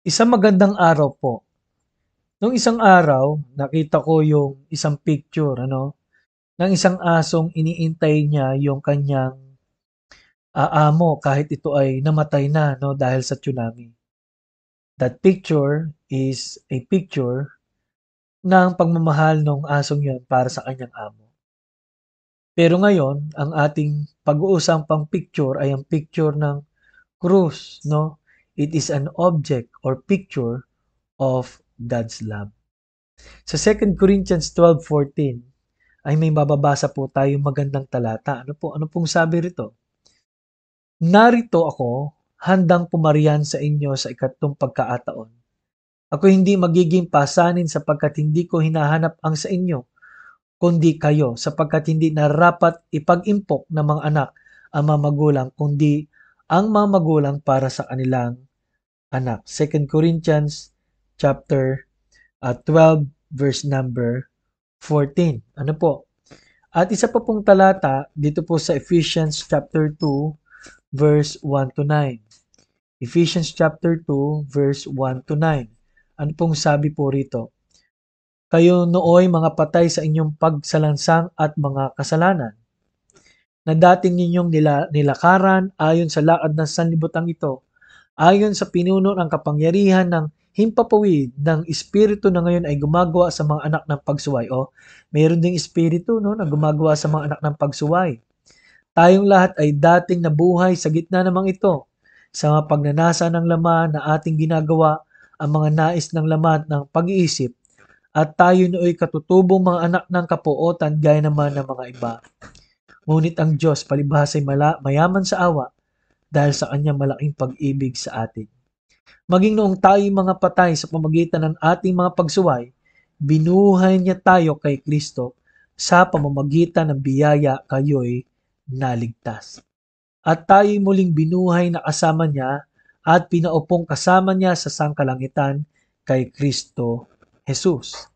Isang magandang araw po. Nung isang araw, nakita ko yung isang picture, ng isang asong iniintay niya yung kanyang amo kahit ito ay namatay na, no, dahil sa tsunami. That picture is a picture ng pagmamahal ng asong yun para sa kanyang amo. Pero ngayon, ang ating pag-uusapang picture ay ang picture ng krus, no? It is an object or picture of God's love. Sa 2 Corinthians 12:14 ay may mababasa po tayong magandang talata. Ano pong sabi rito? Narito ako, handang pumarihan sa inyo sa ikatlong pagkakataon. Ako hindi magiging pasanin sapagkat hindi ko hinahanap ang sa inyo, kundi kayo, sapagkat hindi narapat ipag-impok ng mga anak ang mga magulang, kundi ang mga magulang para sa kanilang anak. 2 Corinthians chapter 12 verse number 14. Ano po? At isa pa pong talata dito po sa Ephesians chapter 2 verse 1 to 9. Ephesians chapter 2 verse 1 to 9. Ano pong sabi po rito? Kayo nooy mga patay sa inyong pagsalansang at mga kasalanan, na dating ninyong nilakaran ayon sa lakad ng sanlibutan ito, ayon sa pinuno ng kapangyarihan ng himpapawid ng espiritu na ngayon ay gumagawa sa mga anak ng pagsuway. O, mayroon ding espiritu, no, na gumagawa sa mga anak ng pagsuway. Tayong lahat ay dating nabuhay sa gitna namang ito, sa mga pagnanasa ng laman na ating ginagawa ang mga nais ng laman ng pag-iisip, at tayo nooy katutubong mga anak ng kapuotan gaya naman ng mga iba. Ngunit ang Diyos palibhas ay mayaman sa awa dahil sa kanyang malaking pag-ibig sa atin. Maging noong tayo mga patay sa pamagitan ng ating mga pagsuway, binuhay niya tayo kay Kristo, sa pamamagitan ng biyaya kayo'y naligtas. At tayo'y muling binuhay na kasama niya at pinaupong kasama niya sa sangkalangitan kay Kristo Jesus,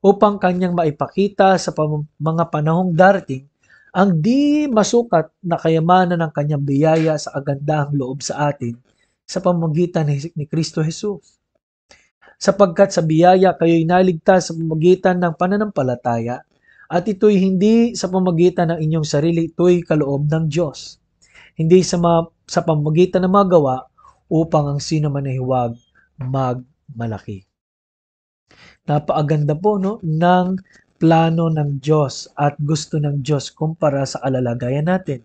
upang kanyang maipakita sa mga panahong darating ang di masukat na kayamanan ng kanyang biyaya sa kagandahang loob sa atin sa pamamagitan ni Kristo Jesus. Sapagkat sa biyaya kayo'y naligtas sa pamamagitan ng pananampalataya, at ito'y hindi sa pamamagitan ng inyong sarili, ito'y kaloob ng Diyos. Hindi sa pamamagitan ng mga gawa upang ang sino man ay huwag magmalaki. Napakaganda po, no, ng plano ng Diyos at gusto ng Diyos kumpara sa kalalagayan natin.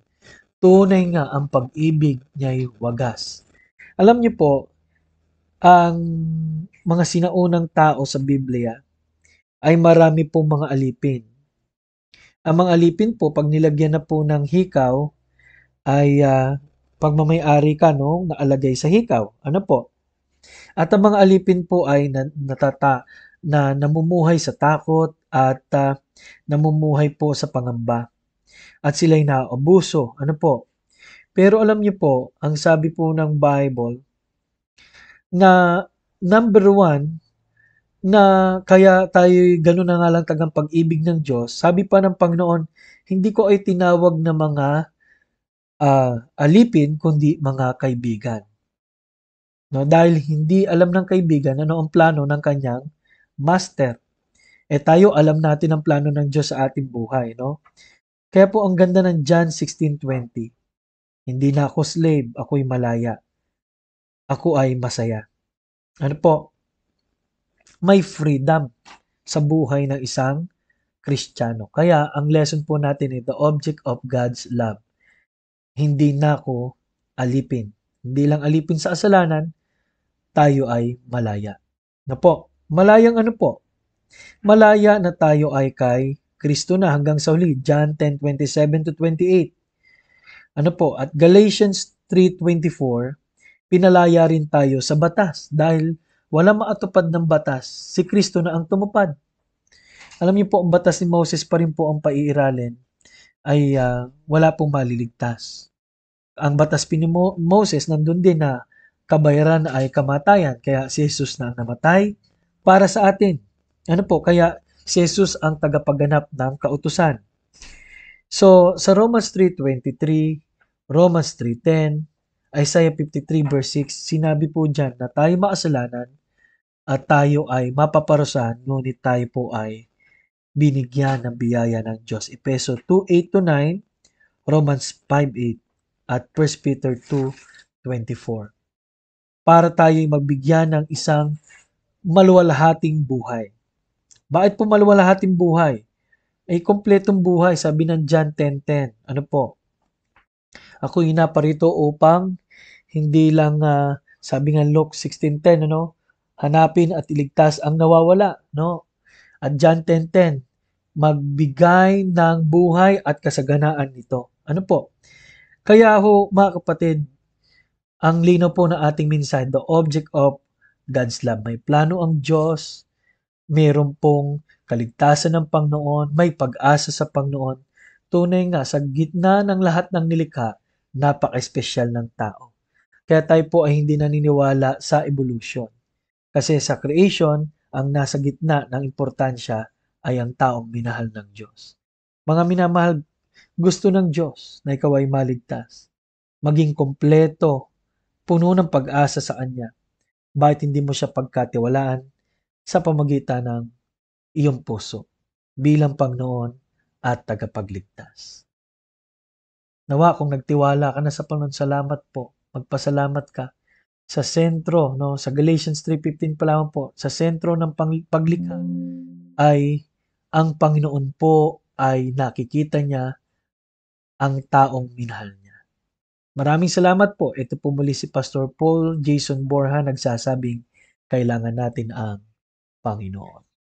Tunay nga ang pag-ibig niya'y wagas. Alam niyo po, ang mga sinaunang tao sa Biblia ay marami pong mga alipin. Ang mga alipin po, pag nilagyan na po ng hikaw, ay pagmamay-ari ka, no, naalagay sa hikaw. Ano po? At ang mga alipin po ay na namumuhay sa takot at namumuhay po sa pangamba. At sila'y naaabuso. Ano po? Pero alam niyo po, ang sabi po ng Bible, na number one, na kaya tayo gano'n na nga lang tagang pag-ibig ng Diyos, sabi pa ng Panginoon, hindi ko ay tinawag na mga alipin, kundi mga kaibigan. No, dahil hindi alam ng kaibigan ano ang plano ng kanyang master. Tayo alam natin ang plano ng Diyos sa ating buhay, no? Kaya po ang ganda ng John 16:20. Hindi na ako slave, ako'y malaya. Ako ay masaya. Ano po? May freedom sa buhay ng isang Kristiyano. Kaya ang lesson po natin ay the object of God's love. Hindi na ako alipin. Hindi lang alipin sa kasalanan, tayo ay malaya. Na po, malayang ano po? Malaya na tayo ay kay Kristo na hanggang sa huli. John 10:27-28. Ano po? At Galatians 3:24, pinalaya rin tayo sa batas dahil wala maatupad ng batas. Si Kristo na ang tumupad. Alam niyo po, ang batas ni Moses pa rin po ang paiiralin ay wala pong maliligtas. Ang batas ni Moses nandun din na kabayaran ay kamatayan. Kaya si Jesus na ang namatay para sa atin. Ano po? Kaya si Jesus ang tagapagganap ng kautusan. So, sa Romans 3:23, Romans 3:10, Isaiah 53 verse 6, sinabi po dyan na tayo makasalanan at tayo ay mapaparusahan, ngunit tayo po ay binigyan ng biyaya ng Diyos. Efeso 2:8-9, Romans 5:8, at 1 Peter 2:24. Para tayo ay magbigyan ng isang maluwalhating buhay. Bakit po maluwalhating buhay? Ay kompletong buhay, sabi ng John 10:10. Ano po? Ako'y naparito upang hindi lang, sabi ng Luke 16:10, ano? Hanapin at iligtas ang nawawala, no? At John 10:10, magbigay ng buhay at kasaganaan nito. Ano po? Kaya ho, mga kapatid, ang linaw po ng ating mensahe, the object of God's love. May plano ang Diyos, meron pong kaligtasan ng Panginoon, may pag-asa sa Panginoon. Tunay nga, sa gitna ng lahat ng nilikha, napaka-espesyal ng tao. Kaya tayo po ay hindi naniniwala sa evolution. Kasi sa creation, ang nasa gitna ng importansya ay ang taong minahal ng Diyos. Mga minamahal, gusto ng Diyos na ikaw ay maligtas, maging kompleto, puno ng pag-asa sa Kanya. Bakit hindi mo siya pagkatiwalaan sa pamagitan ng iyong puso bilang Panginoon at tagapagligtas? Nawa kung nagtiwala ka na sa Panginoon, salamat po. Magpasalamat ka. Sa sentro, no, sa Galatians 3:15 pa lamang po, sa sentro ng paglikha ay ang Panginoon po ay nakikita niya ang taong minahal niya. Maraming salamat po. Ito po muli si Pastor Paul Jason Borja nagsasabing kailangan natin ang Panginoon.